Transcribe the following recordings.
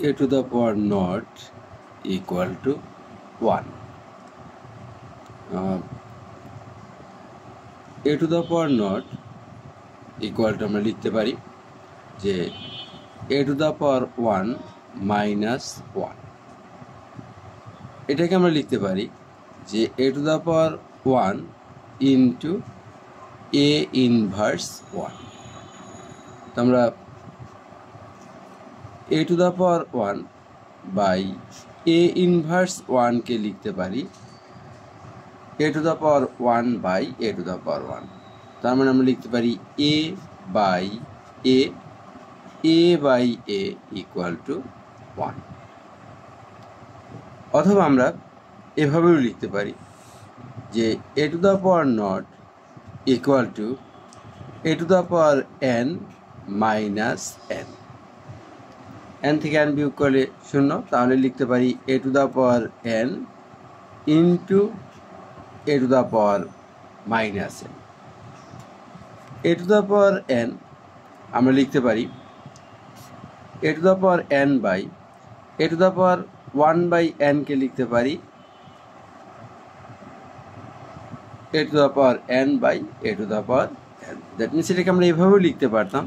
a to the power not equal to 1. a to the power not equal to আমরা লিখতে পারি যে a to the power 1 minus 1. এটাকে আমরা লিখতে পারি যে a to the power 1 into a inverse 1. তো আমরা a to the power 1 by a inverse 1 কে লিখতে পারি a to the power 1 by a to the power 1. তার মানে আমরা লিখতে পারি a by a equal to 1. অথবা আমরা এভাবেও লিখতে পারি যে a to the power not equal to a to the power n minus n. n থেকে n বিয়োগ করলে 0, তাহলে লিখতে পারি a to the power n into a to the power minus n. a to the power n আমরা লিখতে পারি a to the power n by a to the power 1 by n কে লিখতে পারি a to the power n by a to the power n. That means এটাকে আমরা এভাবেও লিখতে পারতাম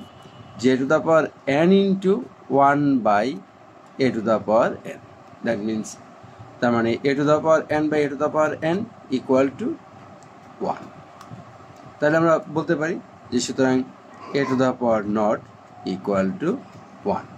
যে a to the power n into 1 by a to the power n. That means তার মানে a to the power n by a to the power n equal to 1. তাহলে আমরা বলতে পারি যে সুতরাং a to the power not equal to 1.